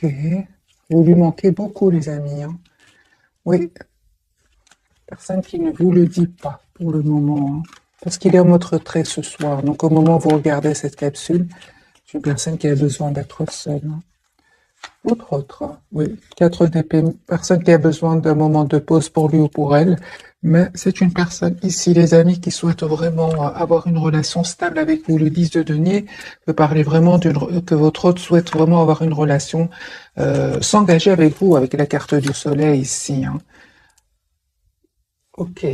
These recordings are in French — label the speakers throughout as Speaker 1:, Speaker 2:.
Speaker 1: Ok. Vous lui manquez beaucoup, les amis, hein. Oui, personne qui ne vous le dit pas pour le moment, hein. Parce qu'il est en mode retrait ce soir. Donc, au moment où vous regardez cette capsule, c'est une personne qui a besoin d'être seule, hein. Autre, oui. 4 d'épée, personne qui a besoin d'un moment de pause pour lui ou pour elle. Mais c'est une personne ici, les amis, qui souhaite vraiment avoir une relation stable avec vous. Le 10 de denier peut parler vraiment que votre hôte souhaite vraiment avoir une relation, s'engager avec vous, avec la carte du soleil ici, hein. Ok.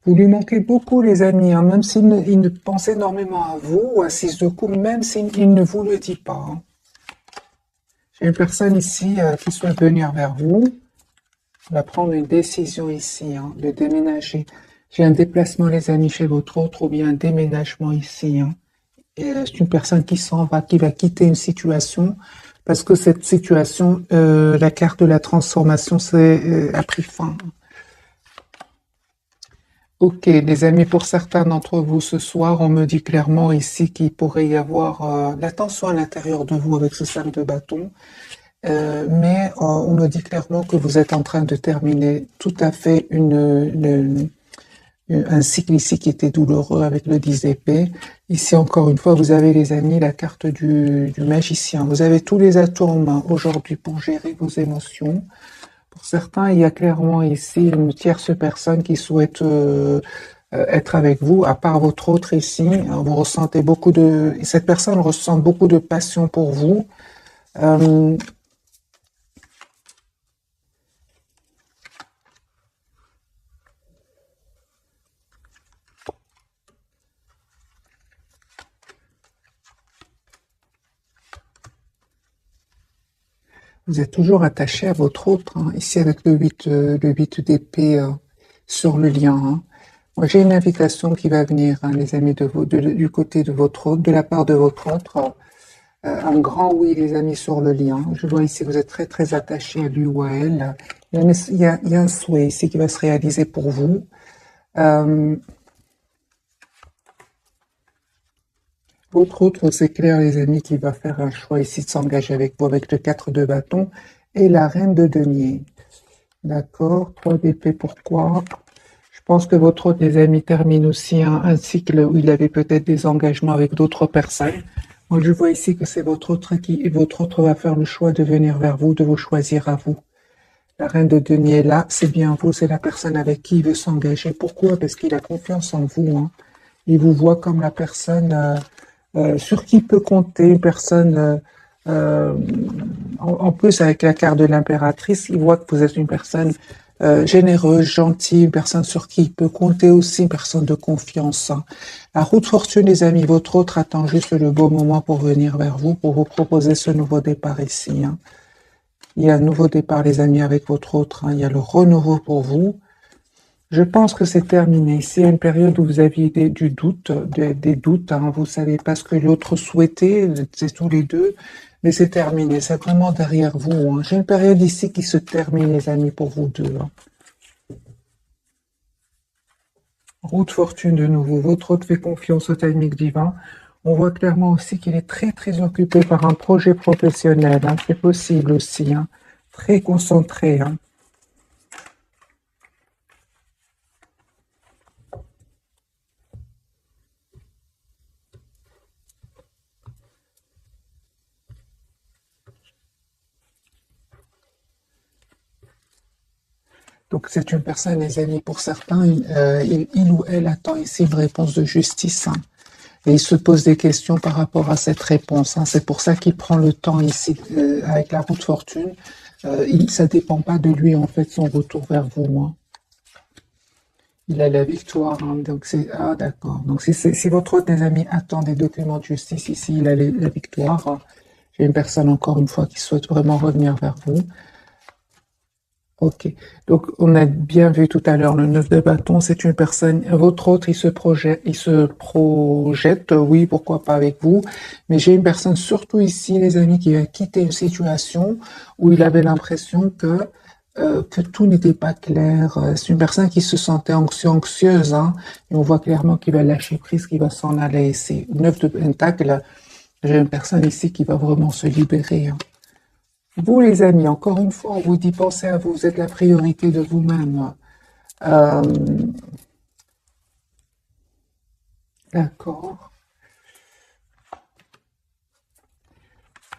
Speaker 1: Vous lui manquez beaucoup, les amis, hein, même il ne pense énormément à vous, ou à 6 de coupe, même s'il ne vous le dit pas, hein. J'ai une personne ici qui souhaite venir vers vous. On va prendre une décision ici, hein, de déménager. J'ai un déplacement, les amis, chez votre autre, ou bien un déménagement ici, hein. Et c'est une personne qui s'en va, qui va quitter une situation, parce que cette situation, la carte de la transformation, a pris fin. Ok, les amis, pour certains d'entre vous ce soir, on me dit clairement ici qu'il pourrait y avoir la tension à l'intérieur de vous avec ce 5 de bâton. Mais on me dit clairement que vous êtes en train de terminer tout à fait un cycle ici qui était douloureux avec le 10 d'épée. Ici, encore une fois, vous avez, les amis, la carte du magicien. Vous avez tous les atouts en main aujourd'hui pour gérer vos émotions. Pour certains, il y a clairement ici une tierce personne qui souhaite être avec vous, à part votre autre ici. Vous ressentez cette personne ressent beaucoup de passion pour vous. Vous êtes toujours attaché à votre autre, hein, ici avec le 8 d'épée sur le lien, hein. Moi, j'ai une invitation qui va venir, hein, les amis, du côté de votre autre, de la part de votre autre. Un grand oui, les amis, sur le lien. Je vois ici que vous êtes très, très attaché à lui ou à elle. Il y a un souhait ici qui va se réaliser pour vous. Votre autre, c'est clair, les amis, qui va faire un choix ici de s'engager avec vous avec le 4 de bâton et la reine de denier. D'accord, 3 d'épée, pourquoi? Je pense que votre autre, les amis, termine aussi un cycle où il avait peut-être des engagements avec d'autres personnes. Moi, je vois ici que c'est votre autre va faire le choix de venir vers vous, de vous choisir à vous. La reine de denier est là, c'est bien vous, c'est la personne avec qui il veut s'engager. Pourquoi? Parce qu'il a confiance en vous, hein. Il vous voit comme la personne sur qui il peut compter, une personne, en plus avec la carte de l'impératrice, il voit que vous êtes une personne généreuse, gentille, une personne sur qui il peut compter aussi, une personne de confiance, hein. La roue de fortune, les amis, votre autre attend juste le bon moment pour venir vers vous, pour vous proposer ce nouveau départ ici, hein. Il y a un nouveau départ, les amis, avec votre autre, hein. Il y a le renouveau pour vous. Je pense que c'est terminé. C'est une période où vous aviez du doute, des doutes, hein. Vous savez pas ce que l'autre souhaitait, c'est tous les deux, mais c'est terminé. C'est vraiment derrière vous, hein. J'ai une période ici qui se termine, les amis, pour vous deux, hein. Roue de fortune de nouveau. Votre hôte fait confiance au timing divin. On voit clairement aussi qu'il est très très occupé par un projet professionnel, hein. C'est possible aussi, hein. Très concentré, hein. Donc c'est une personne, les amis, pour certains, il ou elle attend ici une réponse de justice, hein. Et il se pose des questions par rapport à cette réponse, hein. C'est pour ça qu'il prend le temps ici avec la roue de fortune. Ça dépend pas de lui, en fait, son retour vers vous, hein. Il a la victoire, hein. Donc c'est d'accord. Donc si votre autre, des amis, attend des documents de justice ici, il a la victoire, hein. J'ai une personne encore une fois qui souhaite vraiment revenir vers vous. Ok, donc on a bien vu tout à l'heure le 9 de bâton, c'est une personne, votre autre, il se projette, oui, pourquoi pas avec vous, mais j'ai une personne, surtout ici, les amis, qui a quitté une situation où il avait l'impression que tout n'était pas clair. C'est une personne qui se sentait anxieuse, hein, et on voit clairement qu'il va lâcher prise, qu'il va s'en aller. C'est 9 de pentacle. J'ai une personne ici qui va vraiment se libérer, hein. Vous, les amis, encore une fois, on vous dit pensez à vous, vous êtes la priorité de vous-même. Euh, d'accord.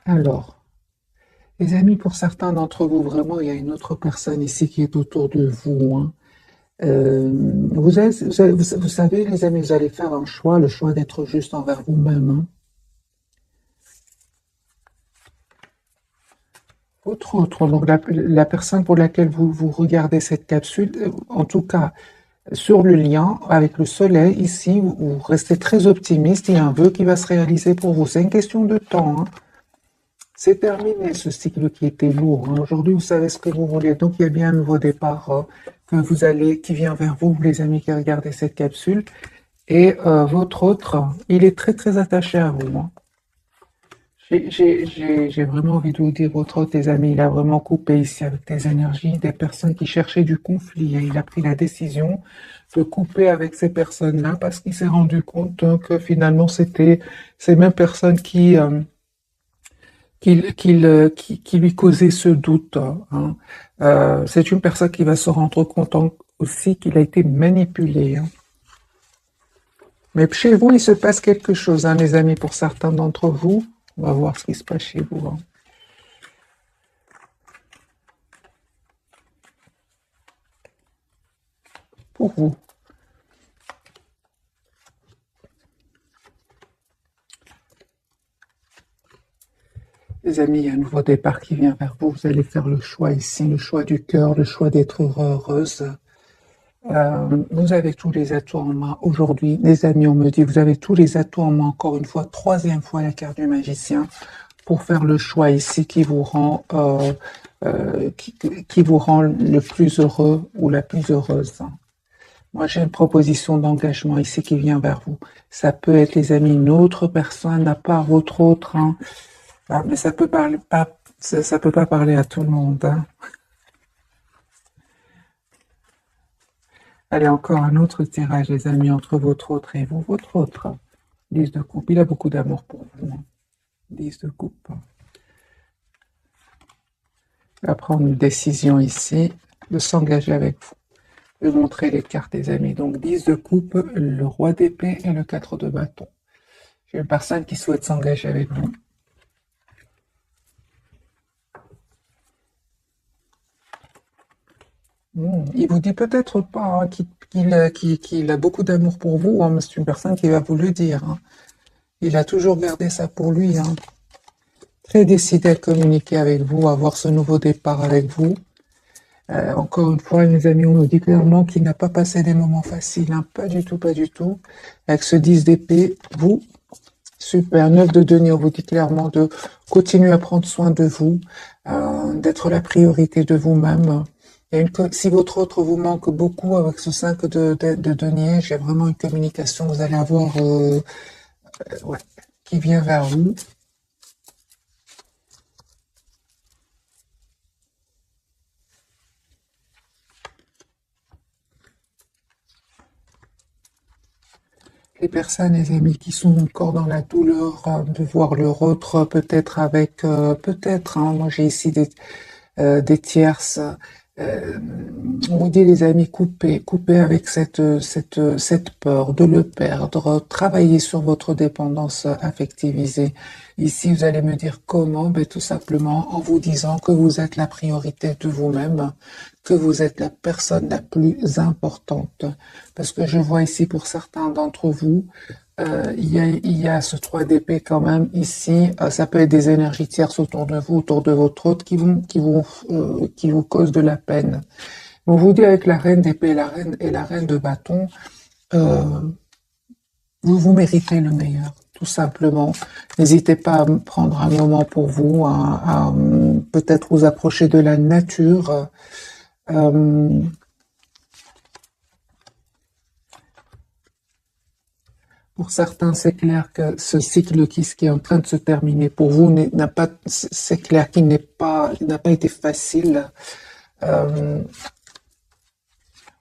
Speaker 1: Alors, les amis, pour certains d'entre vous, vraiment, il y a une autre personne ici qui est autour de vous, hein. Euh, vous savez, les amis, vous allez faire un choix, le choix d'être juste envers vous-même, hein. Autre, donc la personne pour laquelle vous regardez cette capsule, en tout cas, sur le lien avec le soleil, ici, vous restez très optimiste, il y a un vœu qui va se réaliser pour vous. C'est une question de temps, hein. C'est terminé ce cycle qui était lourd, hein. Aujourd'hui, vous savez ce que vous voulez. Donc, il y a bien un nouveau départ qui vient vers vous, les amis qui regardez cette capsule. Et votre autre, il est très très attaché à vous, hein. J'ai vraiment envie de vous dire, votre autre, tes amis, il a vraiment coupé ici avec tes énergies, des personnes qui cherchaient du conflit. Et il a pris la décision de couper avec ces personnes-là parce qu'il s'est rendu compte que finalement, c'était ces mêmes personnes qui lui causaient ce doute, hein. C'est une personne qui va se rendre compte aussi qu'il a été manipulé, hein. Mais chez vous, il se passe quelque chose, hein, les amis, pour certains d'entre vous. On va voir ce qui se passe chez vous, hein. Pour vous. Les amis, il y a un nouveau départ qui vient vers vous. Vous allez faire le choix ici, le choix du cœur, le choix d'être heureuse. Vous avez tous les atouts en main aujourd'hui. Les amis, on me dit, vous avez tous les atouts en main, encore une fois, troisième fois la carte du magicien, pour faire le choix ici qui vous rend, qui vous rend le plus heureux ou la plus heureuse. Moi, j'ai une proposition d'engagement ici qui vient vers vous. Ça peut être, les amis, une autre personne à part votre autre, hein. Ah, mais ça peut pas parler à tout le monde, hein. Allez, encore un autre tirage, les amis, entre votre autre et vous. Votre autre, 10 de coupe. Il a beaucoup d'amour pour vous, hein. 10 de coupe. Il va prendre une décision ici de s'engager avec vous. Je vais montrer les cartes, les amis. Donc, 10 de coupe, le roi d'épée et le 4 de bâton. J'ai une personne qui souhaite s'engager avec vous. Il vous dit peut-être pas, hein, qu'il a beaucoup d'amour pour vous, hein, mais c'est une personne qui va vous le dire, hein. Il a toujours gardé ça pour lui, hein. Très décidé à communiquer avec vous, à avoir ce nouveau départ avec vous. Encore une fois, mes amis, on nous dit clairement qu'il n'a pas passé des moments faciles, hein. Pas du tout, pas du tout. Avec ce 10 d'épée, vous, super, 9 de denier, on vous dit clairement de continuer à prendre soin de vous, d'être la priorité de vous-même. Si votre autre vous manque beaucoup avec ce 5 de denier, j'ai vraiment une communication que vous allez avoir ouais, qui vient vers vous. Les personnes, les amis, qui sont encore dans la douleur de voir leur autre, peut-être avec, peut-être, hein, moi j'ai ici des tierces. Euh, on vous dit, les amis, coupez avec cette peur de le perdre, travaillez sur votre dépendance affectivisée. Ici, vous allez me dire comment? Ben, tout simplement en vous disant que vous êtes la priorité de vous-même, que vous êtes la personne la plus importante. Parce que je vois ici pour certains d'entre vous, il y a ce 3 d'épée quand même ici. Ça peut être des énergies tierces autour de vous, autour de votre autre, qui vous causent de la peine. On vous dit avec la reine d'épée et la reine de bâton, euh, vous méritez le meilleur, tout simplement. N'hésitez pas à prendre un moment pour vous, à peut-être vous approcher de la nature. Euh, Pour certains, c'est clair que ce cycle qui est en train de se terminer pour vous n'a pas, c'est clair qu'il n'a pas été facile. Euh,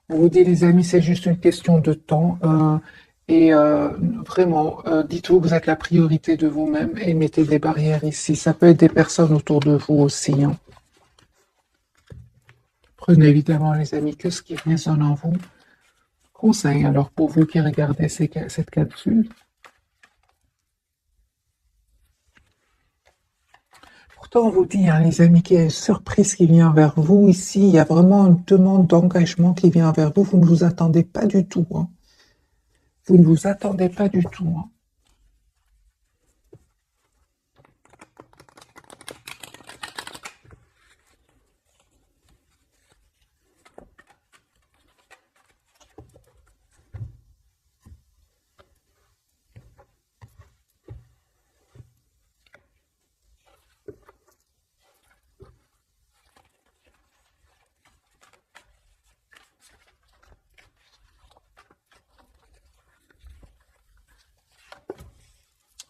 Speaker 1: on vous dit, les amis, c'est juste une question de temps. Et vraiment, dites-vous que vous êtes la priorité de vous-même et mettez des barrières ici. Ça peut être des personnes autour de vous aussi, hein. Prenez évidemment, les amis, que ce qui résonne en vous. Conseil, alors, pour vous qui regardez cette capsule. Pourtant, on vous dit, hein, les amis, qu'il y a une surprise qui vient vers vous. Ici, il y a vraiment une demande d'engagement qui vient vers vous. Vous ne vous attendez pas du tout, hein. Vous ne vous attendez pas du tout, hein.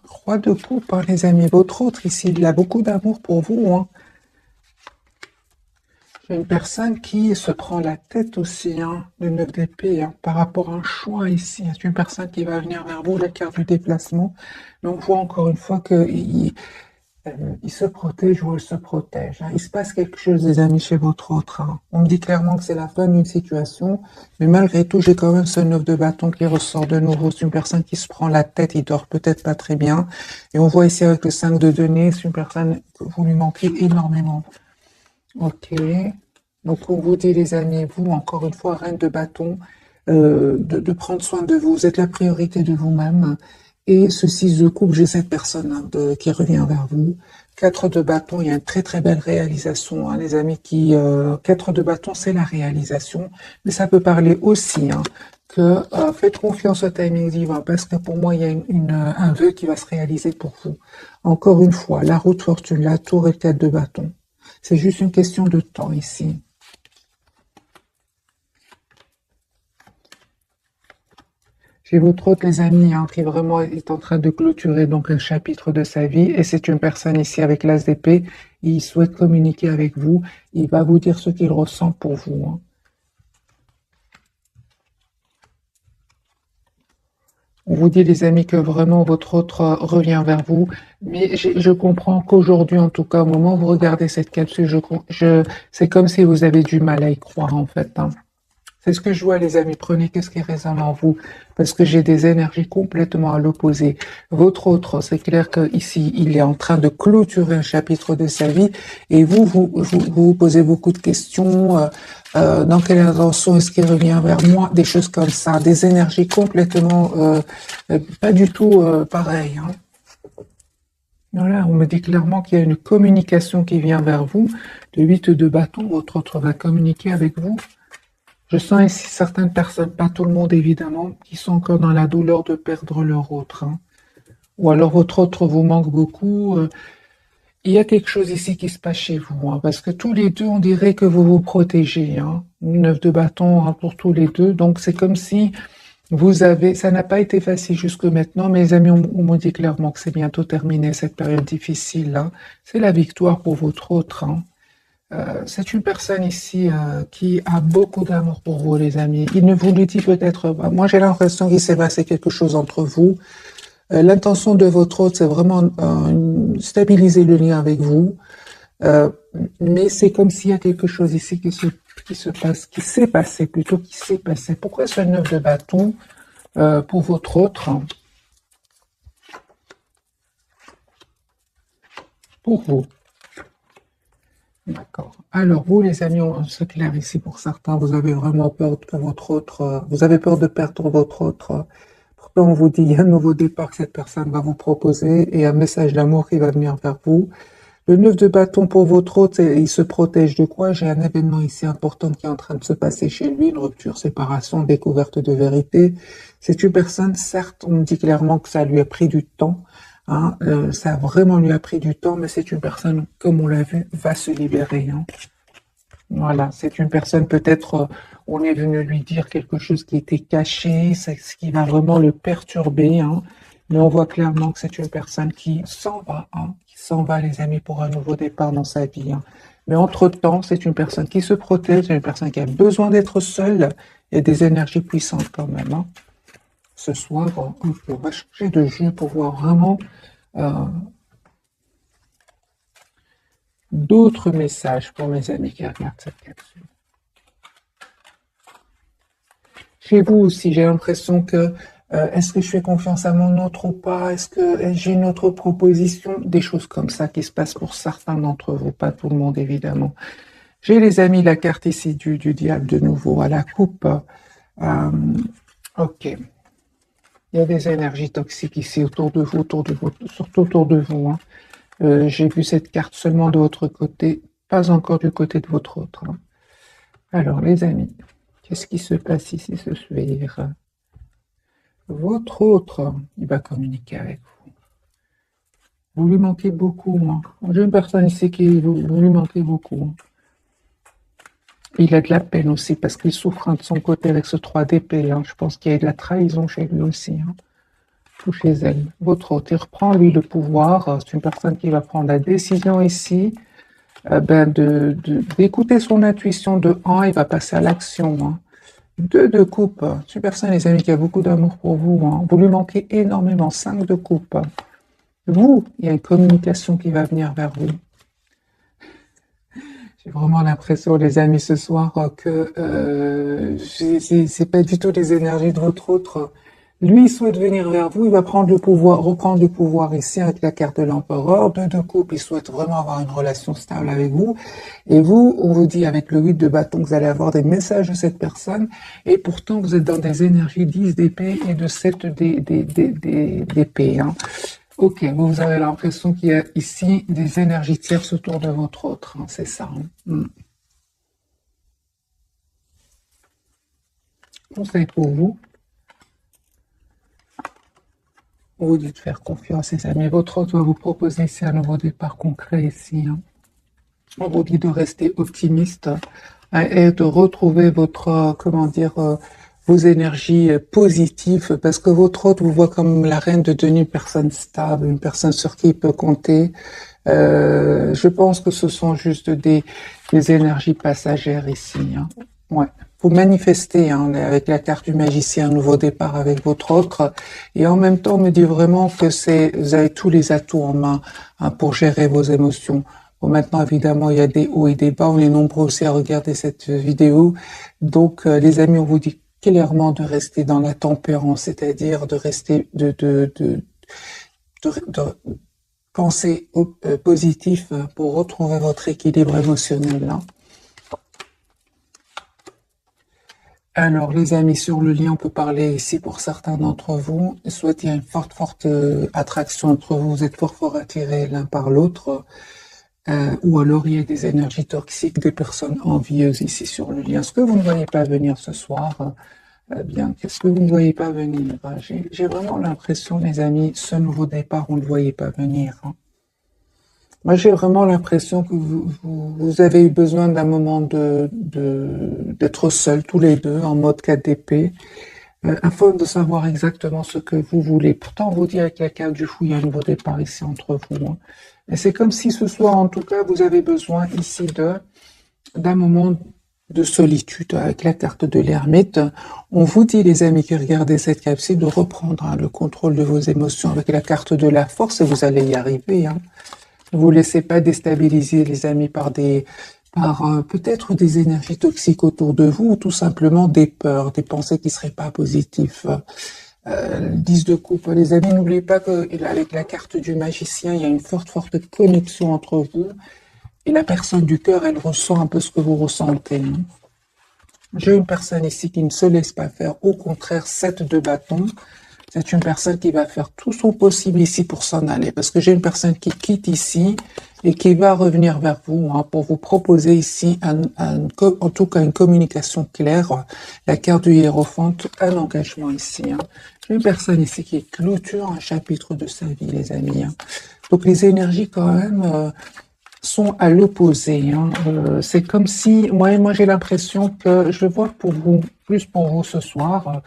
Speaker 1: 3 de coupe, hein, les amis. Votre autre ici, il a beaucoup d'amour pour vous, hein. J'ai une personne qui se prend la tête aussi, hein, le 9 d'épée, hein, par rapport à un choix ici. C'est une personne qui va venir vers vous, la carte du déplacement. Mais on voit encore une fois qu'il il se protège ou elle se protège, hein. Il se passe quelque chose, les amis, chez votre autre, hein. On me dit clairement que c'est la fin d'une situation, mais malgré tout, j'ai quand même ce 9 de bâton qui ressort de nouveau. C'est une personne qui se prend la tête, il dort peut-être pas très bien. Et on voit ici avec le 5 de denier, c'est une personne que vous lui manquez énormément. Ok. Donc, on vous dit, les amis, vous, encore une fois, reine de bâton, de prendre soin de vous. Vous êtes la priorité de vous-même. Et ce 6 de coupe, j'ai cette personne, hein, qui revient vers vous. 4 de bâton, il y a une très très belle réalisation, hein, les amis. 4 de bâton, c'est la réalisation. Mais ça peut parler aussi, hein, que faites confiance au timing divin, parce que pour moi, il y a un vœu qui va se réaliser pour vous. Encore une fois, la route fortune, la tour et le 4 de bâton. C'est juste une question de temps ici. Chez votre autre, les amis, hein, qui vraiment est en train de clôturer donc un chapitre de sa vie, et c'est une personne ici avec l'as d'épée, il souhaite communiquer avec vous, il va vous dire ce qu'il ressent pour vous, hein. On vous dit, les amis, que vraiment votre autre revient vers vous, mais je comprends qu'aujourd'hui, en tout cas, au moment où vous regardez cette capsule, c'est comme si vous avez du mal à y croire, en fait, hein. C'est ce que je vois, les amis. Prenez qu'est-ce qui résonne en vous, parce que j'ai des énergies complètement à l'opposé. Votre autre, c'est clair qu'ici, il est en train de clôturer un chapitre de sa vie, et vous posez beaucoup de questions. Dans quelle intention est-ce qu'il revient vers moi? Des choses comme ça, des énergies complètement pas du tout pareilles, hein. Voilà, on me dit clairement qu'il y a une communication qui vient vers vous. Le 8 de bâton, votre autre va communiquer avec vous. Je sens ici certaines personnes, pas tout le monde évidemment, qui sont encore dans la douleur de perdre leur autre, hein. Ou alors votre autre vous manque beaucoup. Il y a quelque chose ici qui se passe chez vous, hein, parce que tous les deux, on dirait que vous vous protégez, hein. 9 de bâton, hein, pour tous les deux. Donc c'est comme si ça n'a pas été facile jusque maintenant, mes amis, on me dit clairement que c'est bientôt terminé cette période difficile, hein. C'est la victoire pour votre autre, hein. C'est une personne ici qui a beaucoup d'amour pour vous, les amis. Il ne vous le dit peut-être pas. Moi, j'ai l'impression qu'il s'est passé quelque chose entre vous. L'intention de votre hôte, c'est vraiment stabiliser le lien avec vous. Mais c'est comme s'il y a quelque chose ici qui se passe, qui s'est passé plutôt, qui s'est passé. Pourquoi ce 9 de bâton pour votre autre? Pour vous. D'accord. Alors, vous, les amis, c'est clair ici pour certains, vous avez vraiment peur que votre autre, vous avez peur de perdre votre autre. Pourtant, on vous dit, il y a un nouveau départ que cette personne va vous proposer et un message d'amour qui va venir vers vous. Le 9 de bâton pour votre autre, il se protège de quoi? J'ai un événement ici important qui est en train de se passer chez lui, une rupture, séparation, découverte de vérité. C'est une personne, certes, on me dit clairement que ça lui a pris du temps, hein, ça vraiment lui a pris du temps, mais c'est une personne, comme on l'a vu, va se libérer, hein. Voilà, c'est une personne peut-être, on est venu lui dire quelque chose qui était caché, c'est ce qui va vraiment le perturber, hein. Mais on voit clairement que c'est une personne qui s'en va, hein, qui s'en va, les amis, pour un nouveau départ dans sa vie, hein. Mais entre-temps, c'est une personne qui se protège, c'est une personne qui a besoin d'être seule. Il y a des énergies puissantes quand même, hein. ce soir. On va changer de jeu pour voir vraiment d'autres messages pour mes amis qui regardent cette capsule. Chez vous aussi, j'ai l'impression que est-ce que je fais confiance à mon autre ou pas? Est-ce que j'ai une autre proposition? Des choses comme ça qui se passent pour certains d'entre vous, pas tout le monde évidemment. J'ai les amis, la carte ici du diable de nouveau à la coupe. Ok. Il y a des énergies toxiques ici autour de vous, surtout autour de vous. Hein. J'ai vu cette carte seulement de votre côté, pas encore du côté de votre autre. Hein. Alors les amis, qu'est-ce qui se passe ici ce soir? Votre autre, il va communiquer avec vous. Vous lui manquez beaucoup. Hein. J'ai une personne ici qui vous lui manquez beaucoup. Hein. Il a de la peine aussi parce qu'il souffre de son côté avec ce 3 d'épée. Hein. Je pense qu'il y a de la trahison chez lui aussi. Hein. Ou chez elle. Votre autre, il reprend lui le pouvoir. C'est une personne qui va prendre la décision ici d'écouter son intuition de 1, il va passer à l'action. Hein. 2 de coupe. C'est une personne, les amis, qui a beaucoup d'amour pour vous. Hein. Vous lui manquez énormément. 5 de coupe. Vous, il y a une communication qui va venir vers vous. J'ai vraiment l'impression, les amis, ce soir, que c'est pas du tout les énergies de votre autre. Lui, il souhaite venir vers vous, il va prendre le pouvoir, reprendre le pouvoir ici avec la carte de l'empereur. 2 de coupe, il souhaite vraiment avoir une relation stable avec vous. Et vous, on vous dit avec le 8 de bâton que vous allez avoir des messages de cette personne. Et pourtant, vous êtes dans des énergies 10 d'épée et de 7 d'épée. Hein. Ok, vous avez l'impression qu'il y a ici des énergies tierces autour de votre autre, hein, c'est ça. Hein. Conseil pour vous. On vous dit de faire confiance, les amis. Votre autre va vous proposer ici un nouveau départ concret ici. Hein. On vous dit de rester optimiste hein, et de retrouver votre, vos énergies positives parce que votre autre vous voit comme la reine de Denier, une personne stable, une personne sur qui il peut compter. Je pense que ce sont juste des énergies passagères ici. Hein. Ouais. Vous manifestez hein, avec la carte du magicien un nouveau départ avec votre autre et en même temps on me dit vraiment que vous avez tous les atouts en main hein, pour gérer vos émotions. Bon, maintenant, évidemment, il y a des hauts et des bas. On est nombreux aussi à regarder cette vidéo. Donc, les amis, on vous dit clairement de rester dans la tempérance, c'est-à-dire de rester, de penser positif pour retrouver votre équilibre émotionnel. Hein. Alors, les amis, sur le lien, on peut parler ici pour certains d'entre vous. Soit il y a une forte attraction entre vous, vous êtes fort attirés l'un par l'autre. Ou alors il y a des énergies toxiques, des personnes envieuses ici sur le lien. Ce que vous ne voyez pas venir ce soir, bien, qu'est-ce que vous ne voyez pas venir? J'ai vraiment l'impression, les amis, ce nouveau départ, on ne le voyait pas venir. Hein. Moi, j'ai vraiment l'impression que vous avez eu besoin d'un moment d'être seuls, tous les deux, en mode 4 d'épée, afin de savoir exactement ce que vous voulez. Pourtant, on vous dit avec la carte du fou, il y a un nouveau départ ici entre vous. Hein. Et c'est comme si ce soir, en tout cas, vous avez besoin ici d'un moment de solitude avec la carte de l'ermite. On vous dit, les amis qui regardez cette capsule, de reprendre hein, le contrôle de vos émotions avec la carte de la force et vous allez y arriver. Hein. Ne vous laissez pas déstabiliser, les amis, par peut-être des énergies toxiques autour de vous ou tout simplement des peurs, des pensées qui seraient pas positives. 10 de coupe. Les amis, n'oubliez pas qu'avec la carte du magicien, il y a une forte connexion entre vous. Et la personne du cœur, elle ressent un peu ce que vous ressentez. Hein. J'ai une personne ici qui ne se laisse pas faire. Au contraire, 7 de bâton. C'est une personne qui va faire tout son possible ici pour s'en aller. Parce que j'ai une personne qui quitte ici et qui va revenir vers vous hein, pour vous proposer ici, en tout cas, une communication claire. La carte du hiérophant, un engagement ici. Hein. J'ai une personne ici qui clôture un chapitre de sa vie, les amis. Hein. Donc, les énergies, quand même, sont à l'opposé. Hein. C'est comme si, moi j'ai l'impression que, je vois plus pour vous ce soir,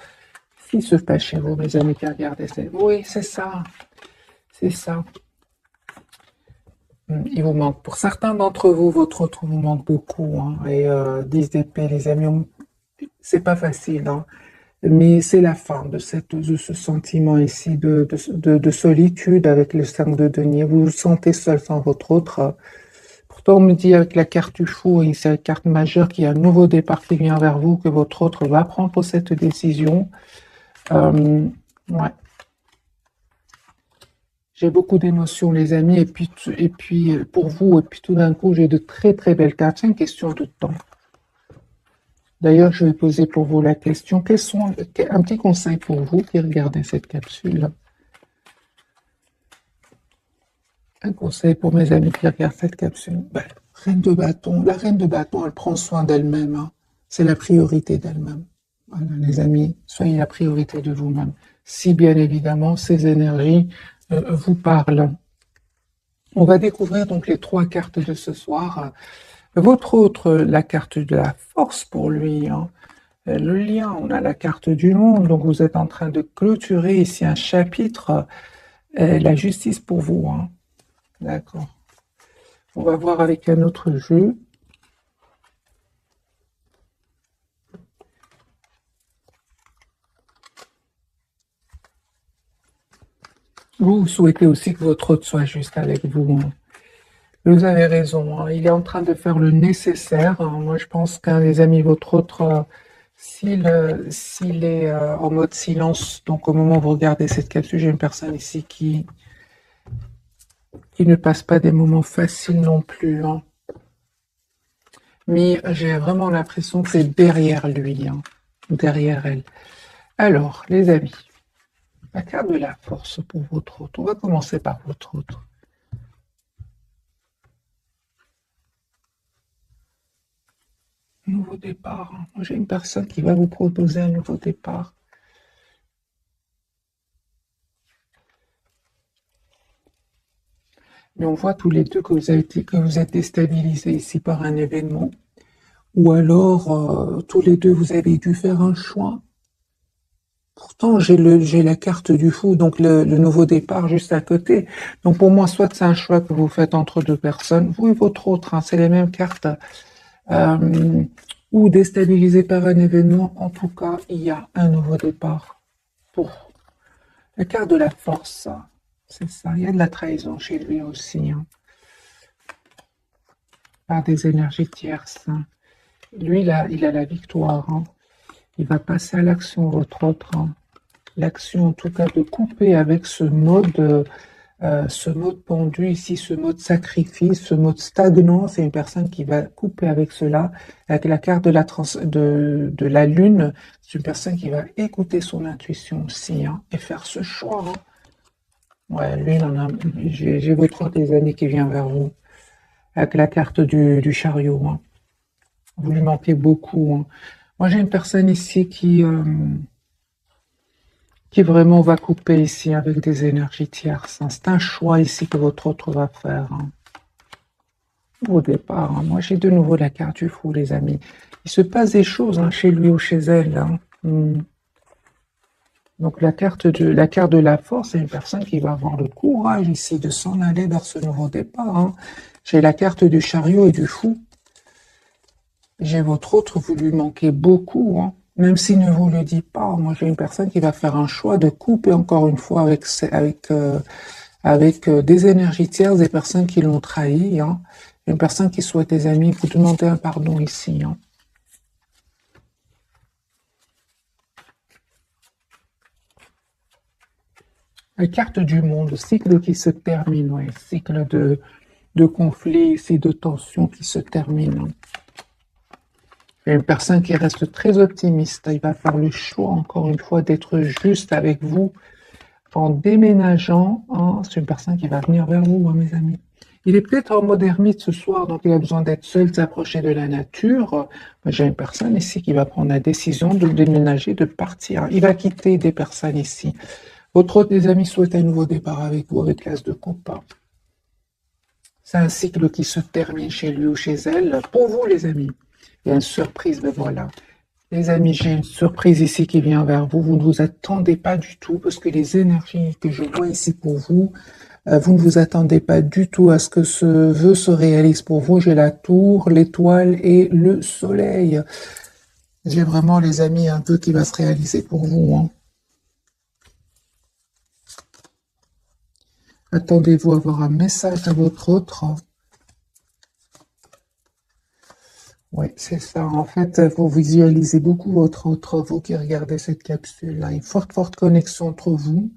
Speaker 1: ce qui se passe chez vous, mes amis qui regardez. Oui, c'est ça. C'est ça. Il vous manque. Pour certains d'entre vous, votre autre vous manque beaucoup. Hein. Et 10 d'épée, les amis, c'est pas facile. Hein. Mais c'est la fin de ce sentiment ici de solitude avec le 5 de denier. Vous vous sentez seul sans votre autre. Pourtant, on me dit avec la carte du fou, et c'est la carte majeure, qu'il y a un nouveau départ qui vient vers vous, que votre autre va prendre cette décision. Ouais. J'ai beaucoup d'émotions, les amis, et puis pour vous, et puis tout d'un coup, j'ai de très très belles cartes. C'est une question de temps. D'ailleurs, je vais poser pour vous la question. Quels sont un petit conseil pour vous qui regardez cette capsule? Un conseil pour mes amis qui regardent cette capsule. Ben, reine de bâton. La reine de bâton, elle prend soin d'elle-même, hein. C'est la priorité d'elle-même. Voilà, les amis, soyez la priorité de vous-même. Si bien évidemment ces énergies vous parlent. On va découvrir donc les 3 cartes de ce soir. Votre autre, la carte de la force pour lui, hein. Le lien, on a la carte du monde, donc vous êtes en train de clôturer ici un chapitre, la justice pour vous, hein. D'accord. On va voir avec un autre jeu. Vous souhaitez aussi que votre hôte soit juste avec vous, hein. Vous avez raison, hein. Il est en train de faire le nécessaire, hein. Moi, je pense qu'un des amis, votre autre, s'il est en mode silence, donc au moment où vous regardez cette capsule, j'ai une personne ici qui ne passe pas des moments faciles non plus, hein. Mais j'ai vraiment l'impression que c'est derrière lui, hein, derrière elle. Alors, les amis, la carte de la force pour votre autre. On va commencer par votre autre. Nouveau départ, hein. J'ai une personne qui va vous proposer un nouveau départ. Mais on voit tous les deux que vous êtes déstabilisés ici par un événement. Ou alors, tous les deux, vous avez dû faire un choix. Pourtant, j'ai la carte du fou, donc le nouveau départ juste à côté. Donc pour moi, soit c'est un choix que vous faites entre deux personnes, vous et votre autre, hein, c'est les mêmes cartes, ou déstabilisé par un événement. En tout cas, il y a un nouveau départ. Pour la carte de la force, c'est ça. Il y a de la trahison chez lui aussi, hein, par des énergies tierces, hein. Lui, il a la victoire, hein. Il va passer à l'action, votre autre, hein. L'action, en tout cas, de couper avec ce mode pendu ici, ce mode sacrifice, ce mode stagnant. C'est une personne qui va couper avec cela. Avec la carte de la lune, c'est une personne qui va écouter son intuition aussi, hein, et faire ce choix, hein. Ouais, lui, j'ai votre autre des années qui vient vers vous. Avec la carte du chariot, hein. Vous lui manquez beaucoup, hein. Moi, j'ai une personne ici qui vraiment va couper ici avec des énergies tierces, hein. C'est un choix ici que votre autre va faire, hein, au départ, hein. Moi, j'ai de nouveau la carte du fou, les amis. Il se passe des choses, hein, chez lui ou chez elle, hein. Donc, la carte de la force, c'est une personne qui va avoir le courage ici de s'en aller vers ce nouveau départ, hein. J'ai la carte du chariot et du fou. J'ai votre autre, vous lui manquez beaucoup, hein. Même s'il ne vous le dit pas, moi j'ai une personne qui va faire un choix de couper encore une fois avec des énergies tierces, des personnes qui l'ont trahi, hein. Une personne qui souhaite des amis, vous demandez un pardon ici, hein. La carte du monde, cycle qui se termine, ouais, cycle de conflit, ici, de tension qui se termine, hein. Il y a une personne qui reste très optimiste. Il va faire le choix, encore une fois, d'être juste avec vous en déménageant, hein. C'est une personne qui va venir vers vous, hein, mes amis. Il est peut-être en mode ermite ce soir, donc il a besoin d'être seul, de s'approcher de la nature. J'ai une personne ici qui va prendre la décision de déménager, de partir. Il va quitter des personnes ici. Votre autre des amis souhaite un nouveau départ avec vous, avec l'as de coupe. C'est un cycle qui se termine chez lui ou chez elle. Pour vous, les amis, il y a une surprise, mais voilà. Les amis, j'ai une surprise ici qui vient vers vous. Vous ne vous attendez pas du tout, parce que les énergies que je vois ici pour vous, vous ne vous attendez pas du tout à ce que ce vœu se réalise pour vous. J'ai la tour, l'étoile et le soleil. J'ai vraiment, les amis, un vœu qui va se réaliser pour vous, hein. Attendez-vous à avoir un message de votre autre. Oui, c'est ça. En fait, vous visualisez beaucoup votre autre, vous qui regardez cette capsule-là. Une forte, forte connexion entre vous.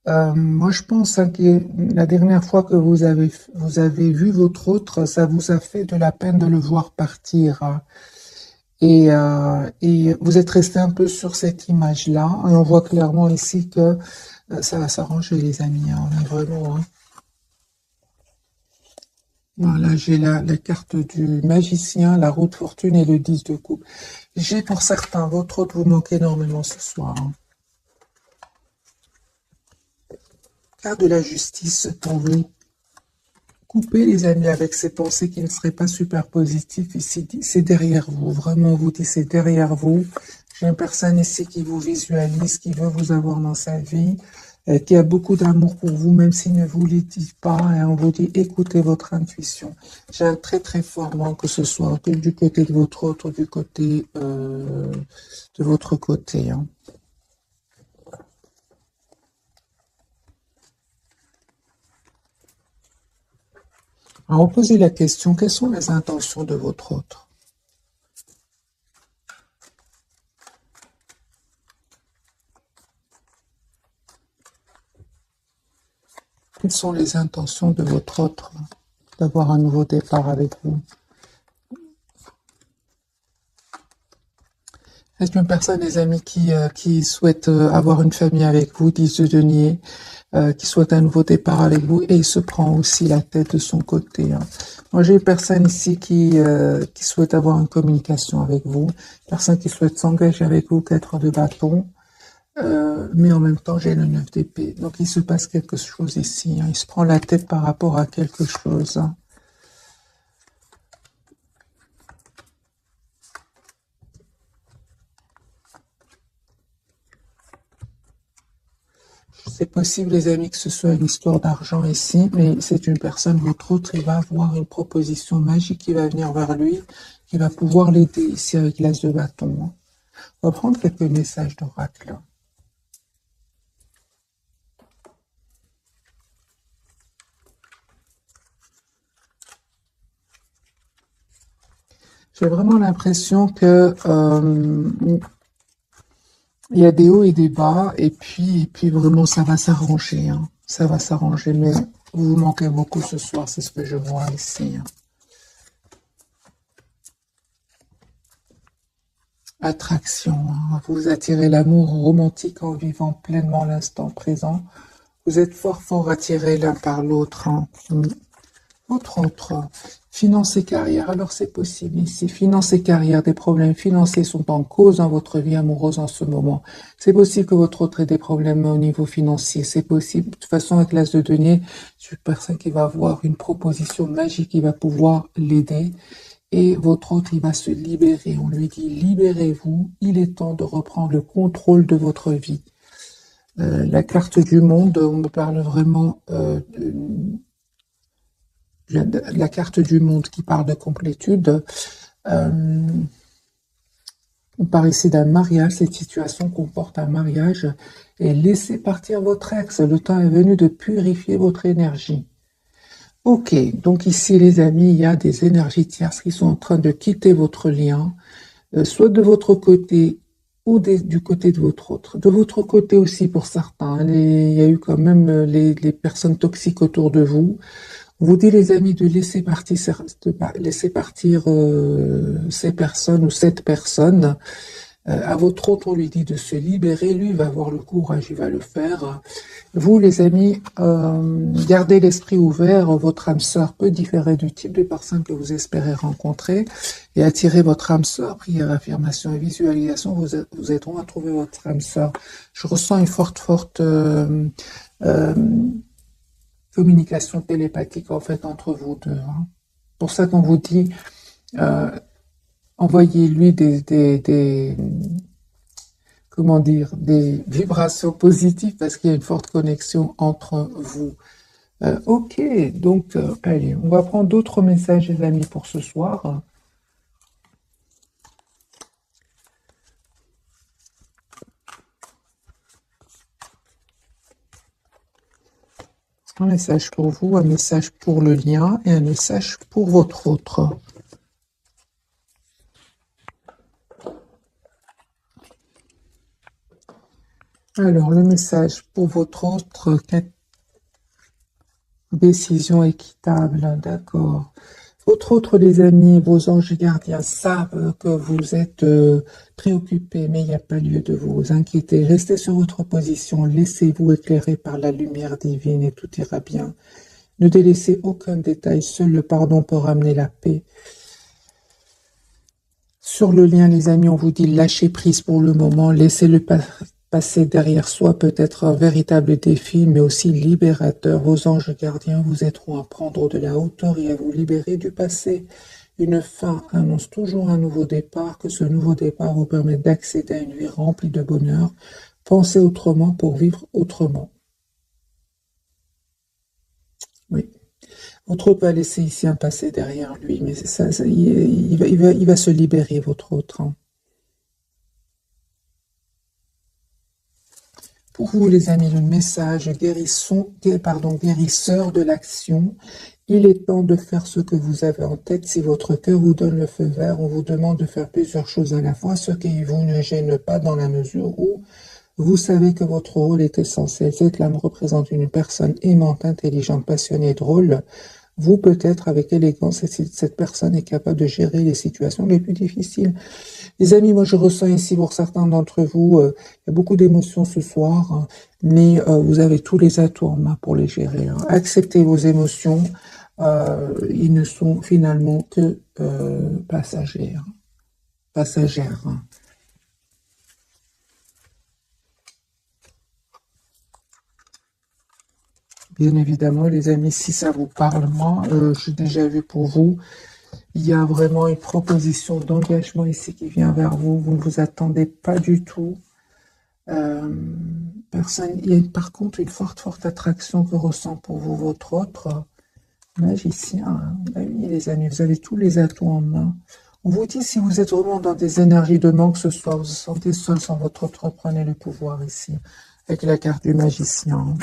Speaker 1: Moi, je pense hein, que la dernière fois que vous avez vu votre autre, ça vous a fait de la peine de le voir partir, hein. Et vous êtes resté un peu sur cette image-là. Et on voit clairement ici que ça va s'arranger, les amis, hein. On est vraiment, hein. Voilà, j'ai la carte du magicien, la roue de fortune et le 10 de coupe. J'ai pour certains, votre autre vous manque énormément ce soir, hein. Carte de la justice pour vous. Coupez les amis avec ces pensées qui ne seraient pas super positives. Ici, c'est derrière vous. Vraiment, on vous dit c'est derrière vous. J'ai une personne ici qui vous visualise, qui veut vous avoir dans sa vie, qui a beaucoup d'amour pour vous, même s'il ne vous le dit pas. Et on vous dit écoutez votre intuition. J'ai un très très fort manque, que ce soit du côté de votre autre, du côté de votre côté, hein. Alors, posez la question, quelles sont les intentions de votre autre? Quelles sont les intentions de votre autre d'avoir un nouveau départ avec vous? Est-ce une personne, les amis, qui souhaite avoir une famille avec vous, 10 de denier, qui souhaite un nouveau départ avec vous, et il se prend aussi la tête de son côté, hein. Moi, j'ai une personne ici qui souhaite avoir une communication avec vous, personne qui souhaite s'engager avec vous, 4 de bâton, mais en même temps, j'ai le 9 d'épée. Donc, il se passe quelque chose ici, hein. Il se prend la tête par rapport à quelque chose, hein. C'est possible, les amis, que ce soit une histoire d'argent ici, mais c'est une personne, votre autre, il va avoir une proposition magique qui va venir vers lui, qui va pouvoir l'aider ici avec l'as de bâton, hein. On va prendre quelques messages d'oracle. J'ai vraiment l'impression que il y a des hauts et des bas, et puis vraiment ça va s'arranger, hein. Ça va s'arranger, mais vous manquez beaucoup ce soir, c'est ce que je vois ici, hein. Attraction, hein. Vous attirez l'amour romantique en vivant pleinement l'instant présent. Vous êtes fort fort attirés l'un par l'autre, hein. Autre, finance et carrière. Alors c'est possible ici. Finance et carrière, des problèmes financiers sont en cause dans votre vie amoureuse en ce moment. C'est possible que votre autre ait des problèmes au niveau financier. C'est possible. De toute façon, avec l'as de denier, c'est une personne qui va avoir une proposition magique qui va pouvoir l'aider. Et votre autre, il va se libérer. On lui dit, libérez-vous. Il est temps de reprendre le contrôle de votre vie. La carte du monde, on me parle vraiment de la carte du monde qui parle de complétude. Euh, on parle ici d'un mariage. Cette situation comporte un mariage. Et laissez partir votre ex. Le temps est venu de purifier votre énergie. Ok, donc ici les amis, il y a des énergies tierces qui sont en train de quitter votre lien, soit de votre côté ou du côté de votre autre. De votre côté aussi pour certains, hein, il y a eu quand même les personnes toxiques autour de vous. On vous dit les amis de laisser partir, laisser partir ces personnes ou cette personne. À votre autre, on lui dit de se libérer. Lui, il va avoir le courage, il va le faire. Vous, les amis, gardez l'esprit ouvert. Votre âme sœur peut différer du type de personne que vous espérez rencontrer et attirer votre âme sœur. Prière, affirmation et visualisation vous aideront à trouver votre âme sœur. Je ressens une forte communication télépathique en fait entre vous deux, hein. Pour ça qu'on vous dit, euh, envoyez-lui comment dire, des vibrations positives parce qu'il y a une forte connexion entre vous. Ok, donc allez, on va prendre d'autres messages, les amis, pour ce soir. Un message pour vous, un message pour le lien et un message pour votre autre. Alors, le message pour votre autre, décision équitable, d'accord. Votre autre, les amis, vos anges gardiens savent que vous êtes préoccupés, mais il n'y a pas lieu de vous inquiéter. Restez sur votre position, laissez-vous éclairer par la lumière divine et tout ira bien. Ne délaissez aucun détail, seul le pardon peut ramener la paix. Sur le lien, les amis, on vous dit lâchez prise pour le moment, laissez-le passer derrière soi, peut-être un véritable défi, mais aussi libérateur. Vos anges gardiens vous aideront à prendre de la hauteur et à vous libérer du passé. Une fin annonce toujours un nouveau départ, que ce nouveau départ vous permette d'accéder à une vie remplie de bonheur. Pensez autrement pour vivre autrement. Oui. Votre autre va laisser ici un passé derrière lui, mais c'est ça, il va se libérer, votre autre. Hein. Pour vous, les amis, le message guérisseur de l'action. Il est temps de faire ce que vous avez en tête. Si votre cœur vous donne le feu vert, on vous demande de faire plusieurs choses à la fois, ce qui vous ne gêne pas dans la mesure où vous savez que votre rôle est essentiel. Cette lame représente une personne aimante, intelligente, passionnée, drôle. Vous, peut-être, avec élégance, cette personne est capable de gérer les situations les plus difficiles. Les amis, moi je ressens ici pour certains d'entre vous, il y a beaucoup d'émotions ce soir, hein, mais vous avez tous les atouts en main pour les gérer. Hein. Acceptez vos émotions, ils ne sont finalement que passagères. Hein. Bien évidemment, les amis, si ça vous parle, moi, j'ai déjà vu pour vous, il y a vraiment une proposition d'engagement ici qui vient vers vous. Vous ne vous attendez pas du tout. Personne, il y a par contre une forte attraction que ressent pour vous votre autre magicien. Hein. Ben oui, les amis, vous avez tous les atouts en main. On vous dit, si vous êtes vraiment dans des énergies de manque ce soir, vous vous sentez seul sans votre autre, prenez le pouvoir ici. Avec la carte du magicien,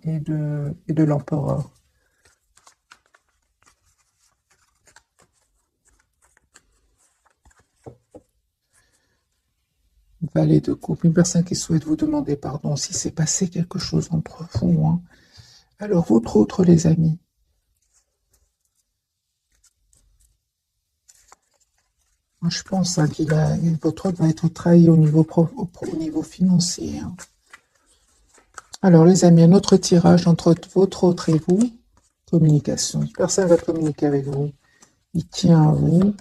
Speaker 1: et de l'empereur. Valet de coupe, une personne qui souhaite vous demander pardon si c'est passé quelque chose entre vous. Hein. Alors, votre autre, les amis. Je pense hein, votre autre va être trahi au niveau financier. Hein. Alors, les amis, un autre tirage entre votre autre et vous. Communication. Une personne va communiquer avec vous. Il tient à vous. Il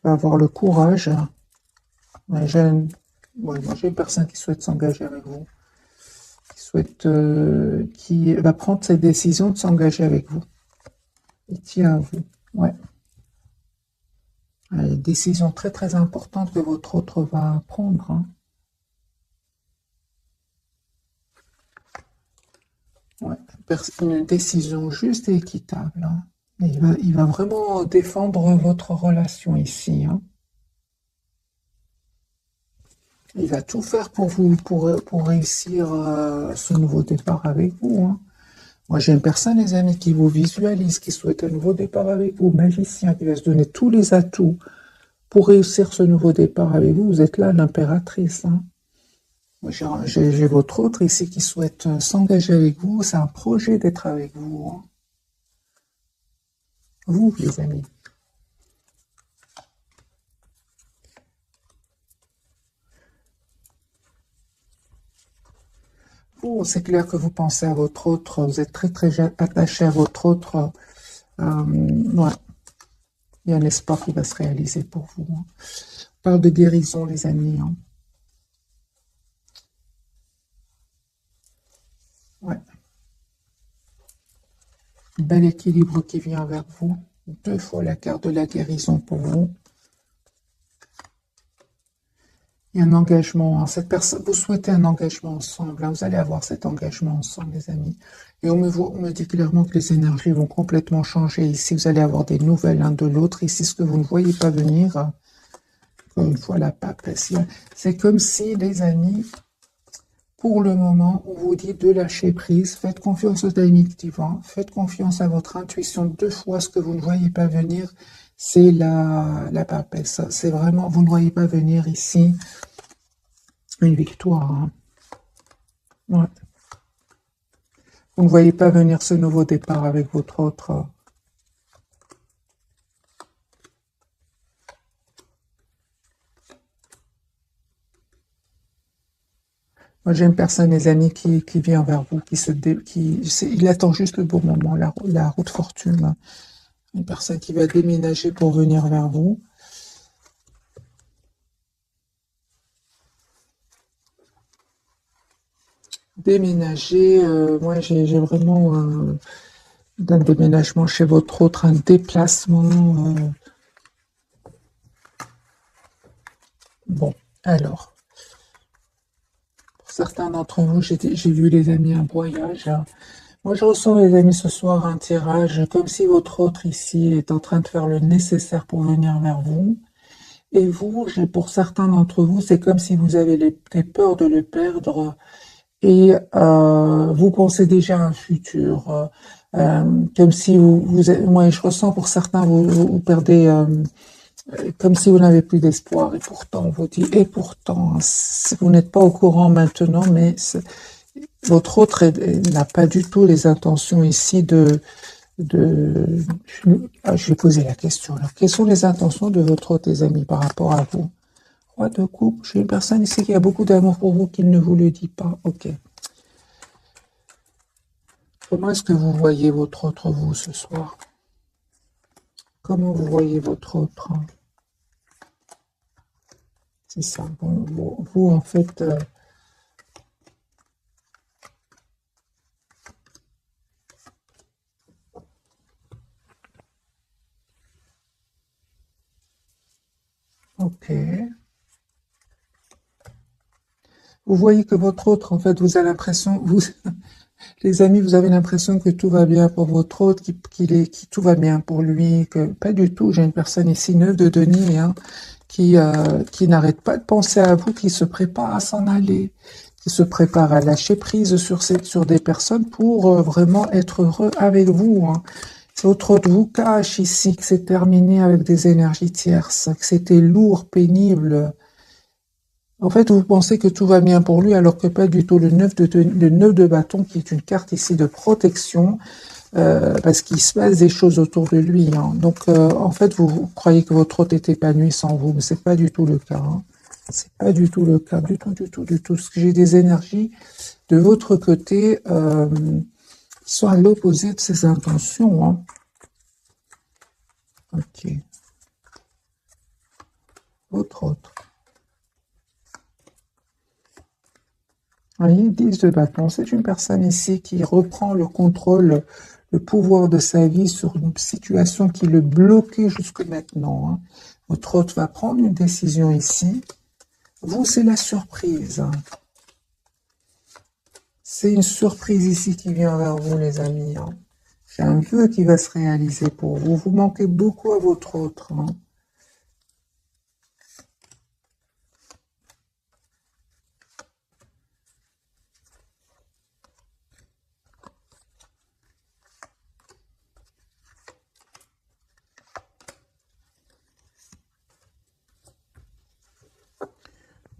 Speaker 1: va avoir le courage. Ouais, j'ai une personne qui souhaite s'engager avec vous. Qui va prendre cette décision de s'engager avec vous. Il tient à vous. Ouais. Une décision très importante que votre autre va prendre. Hein. Ouais. Une décision juste et équitable. Hein. Il va vraiment défendre votre relation ici. Hein. Il va tout faire pour vous, pour réussir ce nouveau départ avec vous. Hein. Moi, j'ai une personne, les amis, qui vous visualise, qui souhaite un nouveau départ avec vous, magicien, qui va se donner tous les atouts pour réussir ce nouveau départ avec vous. Vous êtes là, l'impératrice. Hein. J'ai votre autre ici qui souhaite s'engager avec vous. C'est un projet d'être avec vous. Hein. Vous, les amis. Vous, c'est clair que vous pensez à votre autre. Vous êtes très attaché à votre autre. Ouais. Il y a un espoir qui va se réaliser pour vous. Hein. On parle de guérison, les amis. Hein. Ouais. Bel équilibre qui vient vers vous. 2 fois la carte de la guérison pour vous. Il y a un engagement. Hein. Cette personne, vous souhaitez un engagement ensemble. Hein. Vous allez avoir cet engagement ensemble, les amis. Et on me dit clairement que les énergies vont complètement changer. Ici, vous allez avoir des nouvelles l'un de l'autre. Ici, ce que vous ne voyez pas venir, encore une fois, la pape, c'est comme si, les amis, pour le moment, on vous dit de lâcher prise, faites confiance aux dynamiques divins, faites confiance à votre intuition. Deux fois ce que vous ne voyez pas venir, c'est la papesse. C'est vraiment, vous ne voyez pas venir ici une victoire. Hein. Ouais. Vous ne voyez pas venir ce nouveau départ avec votre autre. Moi, j'ai une personne, les amis, qui vient vers vous, il attend juste le bon moment, la route fortune. Une personne qui va déménager pour venir vers vous. Déménager, moi, j'ai vraiment un déménagement chez votre autre, un déplacement. Bon, alors. Certains d'entre vous, j'ai vu les amis un voyage. Moi, je ressens, les amis, ce soir un tirage, comme si votre autre ici est en train de faire le nécessaire pour venir vers vous. Et vous, pour certains d'entre vous, c'est comme si vous avez des peurs de le perdre et vous pensez déjà à un futur. Comme si moi, je ressens pour certains, vous perdez... comme si vous n'avez plus d'espoir, et pourtant, on vous dit, et pourtant, vous n'êtes pas au courant maintenant, mais votre autre n'a pas du tout les intentions ici je vais poser la question. Alors, quelles sont les intentions de votre autre, les amis, par rapport à vous? Roi de coupe, j'ai une personne ici qui a beaucoup d'amour pour vous, qui ne vous le dit pas. Ok. Comment est-ce que vous voyez votre autre, vous, ce soir? Comment vous voyez votre autre? C'est ça. Bon, vous, en fait... ok. Vous voyez que votre autre, en fait, vous avez l'impression... Les amis, vous avez l'impression que tout va bien pour votre autre, tout va bien pour lui, que pas du tout. J'ai une personne ici, 9 de Denis, hein, qui n'arrête pas de penser à vous, qui se prépare à s'en aller, qui se prépare à lâcher prise sur des personnes pour vraiment être heureux avec vous. Hein. Votre autre vous cache ici que c'est terminé avec des énergies tierces, que c'était lourd, pénible. En fait, vous pensez que tout va bien pour lui, alors que pas du tout. Le 9 de bâton, qui est une carte ici de protection, parce qu'il se passe des choses autour de lui. Hein. Donc, en fait, vous croyez que votre hôte est épanoui sans vous, mais c'est pas du tout le cas. Hein. C'est pas du tout le cas, du tout. Parce que j'ai des énergies de votre côté qui sont à l'opposé de ses intentions. Hein. Ok. Votre autre. Oui, 10 de bâton, c'est une personne ici qui reprend le contrôle, le pouvoir de sa vie sur une situation qui le bloquait jusque maintenant. Hein. Votre hôte va prendre une décision ici. Vous, c'est la surprise. Hein. C'est une surprise ici qui vient vers vous, les amis. Hein. C'est un vœu qui va se réaliser pour vous. Vous manquez beaucoup à votre autre. Hein.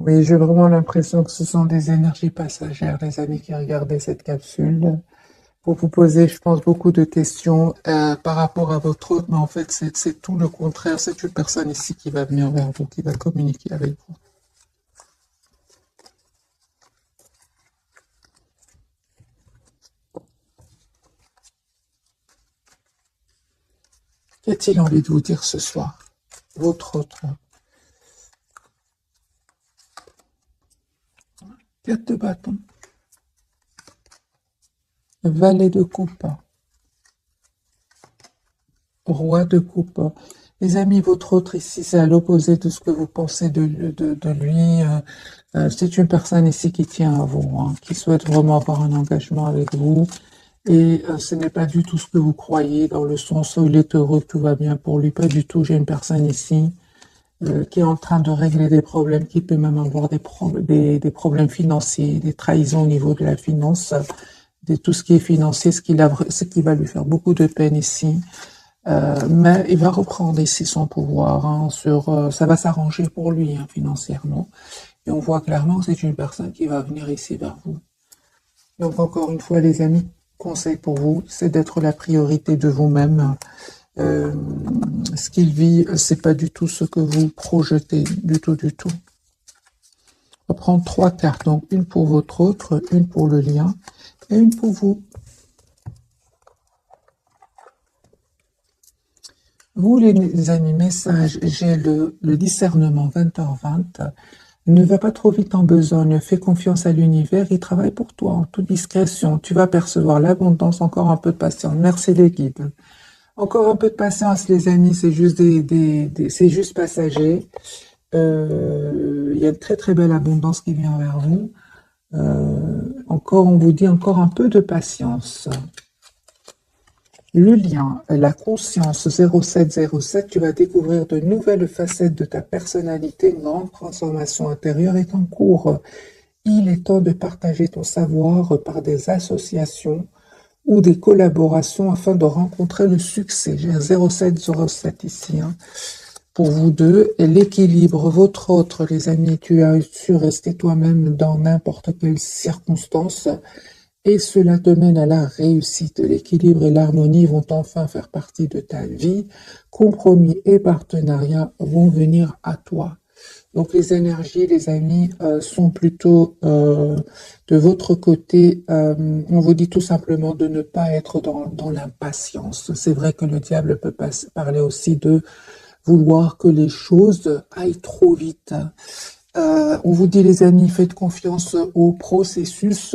Speaker 1: Oui, j'ai vraiment l'impression que ce sont des énergies passagères, les amis qui regardaient cette capsule. Pour vous poser, je pense, beaucoup de questions par rapport à votre hôte, mais en fait, c'est tout le contraire. C'est une personne ici qui va venir vers vous, qui va communiquer avec vous. Qu'a-t-il envie de vous dire ce soir? Votre hôte. 4 de bâton. Valet de coupe. Roi de coupe. Les amis, votre autre ici, c'est à l'opposé de ce que vous pensez de lui. C'est une personne ici qui tient à vous, hein, qui souhaite vraiment avoir un engagement avec vous. Et ce n'est pas du tout ce que vous croyez, dans le sens où il est heureux, tout va bien pour lui. Pas du tout. J'ai une personne ici qui est en train de régler des problèmes, qui peut même avoir des problèmes financiers, des trahisons au niveau de la finance, de tout ce qui est financier, ce qui va lui faire beaucoup de peine ici. Mais il va reprendre ici son pouvoir, hein, ça va s'arranger pour lui, hein, financièrement. Et on voit clairement que c'est une personne qui va venir ici vers vous. Donc encore une fois, les amis, conseil pour vous, c'est d'être la priorité de vous-même. Euh, Ce qu'il vit, c'est pas du tout ce que vous projetez, du tout, du tout. On va prendre 3 cartes, donc une pour votre autre, une pour le lien et une pour vous. Vous, les amis, message, j'ai le discernement 20h20. Ne va pas trop vite en besogne, fais confiance à l'univers, il travaille pour toi en toute discrétion. Tu vas percevoir l'abondance, encore un peu de patience. Merci les guides. Encore un peu de patience, les amis, c'est juste c'est juste passager. Il y a une très très belle abondance qui vient vers vous. Encore, on vous dit encore un peu de patience. Le lien, la conscience 0707, tu vas découvrir de nouvelles facettes de ta personnalité, une grande transformation intérieure est en cours. Il est temps de partager ton savoir par des associations ou des collaborations afin de rencontrer le succès. J'ai un 0707 ici, hein, pour vous deux. Et l'équilibre, votre autre, les amis, tu as su rester toi-même dans n'importe quelle circonstance. Et cela te mène à la réussite. L'équilibre et l'harmonie vont enfin faire partie de ta vie. Compromis et partenariat vont venir à toi. Donc les énergies, les amis, sont plutôt de votre côté. On vous dit tout simplement de ne pas être dans l'impatience. C'est vrai que le diable peut parler aussi de vouloir que les choses aillent trop vite. On vous dit, les amis, faites confiance au processus.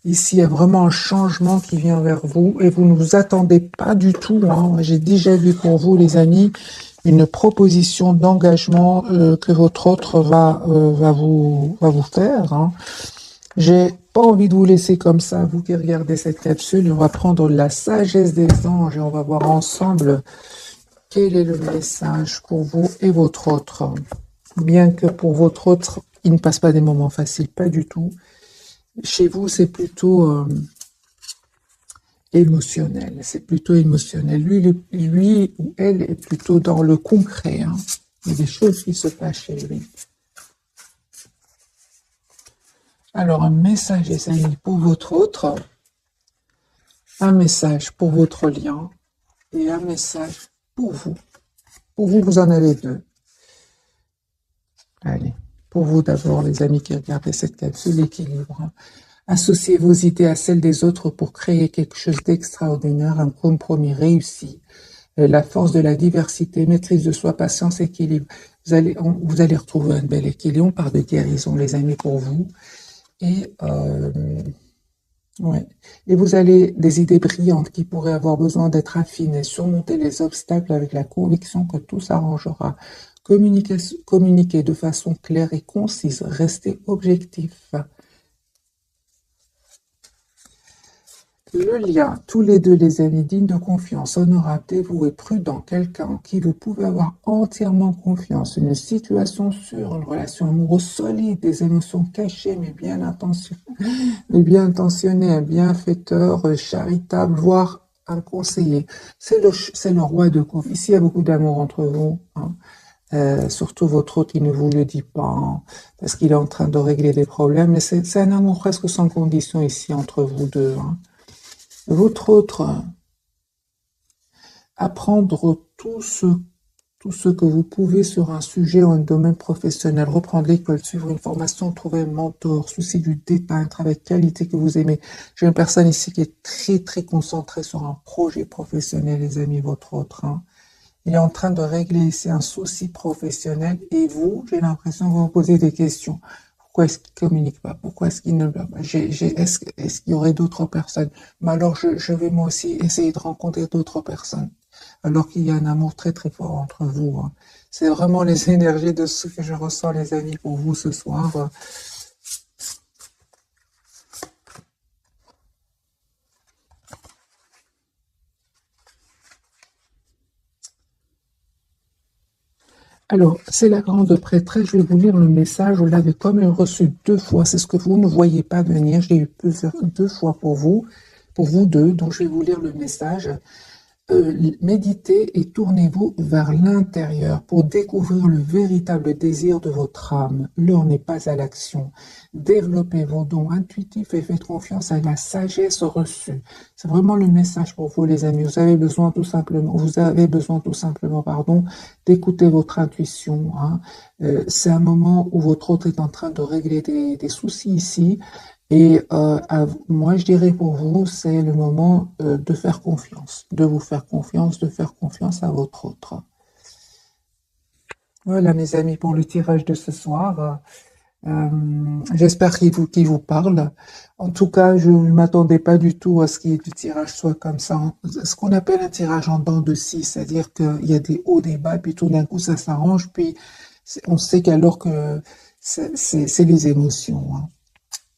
Speaker 1: Ici, il y a vraiment un changement qui vient vers vous et vous ne vous attendez pas du tout, hein. J'ai déjà vu pour vous, les amis, une proposition d'engagement que votre autre va vous faire, hein. J'ai pas envie de vous laisser comme ça, vous qui regardez cette capsule. On va prendre la sagesse des anges et on va voir ensemble quel est le message pour vous et votre autre. Bien que pour votre autre, il ne passe pas des moments faciles, pas du tout. Chez vous, c'est plutôt émotionnel. C'est plutôt émotionnel. Lui ou elle est plutôt dans le concret, hein. Il y a des choses qui se passent chez lui. Alors, un message, les amis, pour votre autre, un message pour votre lien et un message pour vous. Pour vous, vous en avez deux. Allez, pour vous d'abord, les amis qui regardez cette capsule, l'équilibre. Associez vos idées à celles des autres pour créer quelque chose d'extraordinaire, un compromis réussi. La force de la diversité, maîtrise de soi, patience, équilibre. Vous allez retrouver un bel équilibre. On parle de guérison, les amis, pour vous. Et, ouais. Et vous avez des idées brillantes qui pourraient avoir besoin d'être affinées, surmonter les obstacles avec la conviction que tout s'arrangera. Communiquer de façon claire et concise, rester objectif. Le lien, tous les deux les amis dignes de confiance, honorable, dévoué, prudent, quelqu'un en qui vous pouvez avoir entièrement confiance, une situation sûre, une relation amoureuse solide, des émotions cachées mais bien intentionnées, un bienfaiteur, charitable, voire un conseiller. C'est le roi de coupe. Ici, il y a beaucoup d'amour entre vous, hein. Surtout votre autre, il ne vous le dit pas, hein, parce qu'il est en train de régler des problèmes, mais c'est un amour presque sans condition ici entre vous deux, hein. Votre autre, apprendre tout ce que vous pouvez sur un sujet ou un domaine professionnel, reprendre l'école, suivre une formation, trouver un mentor, souci du détail, un travail de qualité que vous aimez. J'ai une personne ici qui est très très concentrée sur un projet professionnel, les amis, votre autre, hein. Il est en train de régler ici un souci professionnel et vous, j'ai l'impression que vous vous posez des questions. Pourquoi est-ce qu'il ne communique pas? Pourquoi est-ce qu'il ne... Est-ce qu'il y aurait d'autres personnes? Mais alors, je vais moi aussi essayer de rencontrer d'autres personnes. Alors qu'il y a un amour très très fort entre vous, hein. C'est vraiment les énergies de ce que je ressens, les amis, pour vous ce soir. Alors, c'est la grande prêtresse, je vais vous lire le message, vous l'avez comme reçu 2 fois, c'est ce que vous ne voyez pas venir, j'ai eu 2 fois pour vous deux, donc je vais vous lire le message. Méditez et tournez-vous vers l'intérieur pour découvrir le véritable désir de votre âme. L'heure n'est pas à l'action. Développez vos dons intuitifs et faites confiance à la sagesse reçue. C'est vraiment le message pour vous, les amis. Vous avez besoin tout simplement, pardon, d'écouter votre intuition, hein. C'est un moment où votre autre est en train de régler des soucis ici. Et moi, je dirais pour vous, c'est le moment de faire confiance, de vous faire confiance, de faire confiance à votre autre. Voilà, mes amis, pour le tirage de ce soir. J'espère qu'il vous parle. En tout cas, je ne m'attendais pas du tout à ce que le tirage soit comme ça. Ce qu'on appelle un tirage en dents de scie, c'est-à-dire qu'il y a des hauts, des bas, puis tout d'un coup, ça s'arrange, puis on sait qu'alors que c'est les émotions, hein.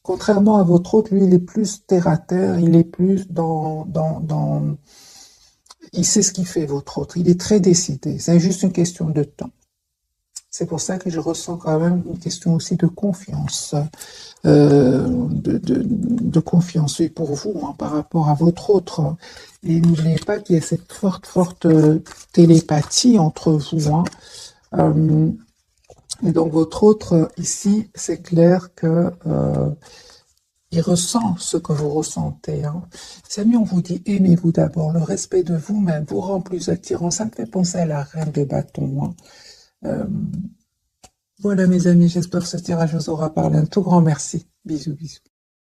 Speaker 1: Contrairement à votre autre, lui, il est plus terre à terre, il est plus il sait ce qu'il fait, votre autre. Il est très décidé. C'est juste une question de temps. C'est pour ça que je ressens quand même une question aussi de confiance, de confiance oui, pour vous, hein, par rapport à votre autre. Et n'oubliez pas qu'il y a cette forte télépathie entre vous, hein. Et donc votre autre, ici, c'est clair que il ressent ce que vous ressentez, hein. Samy, on vous dit aimez-vous d'abord. Le respect de vous-même vous rend plus attirant. Ça me fait penser à la reine de bâton, hein. Voilà mes amis, j'espère que ce tirage vous aura parlé. Un tout grand merci. Bisous, bisous.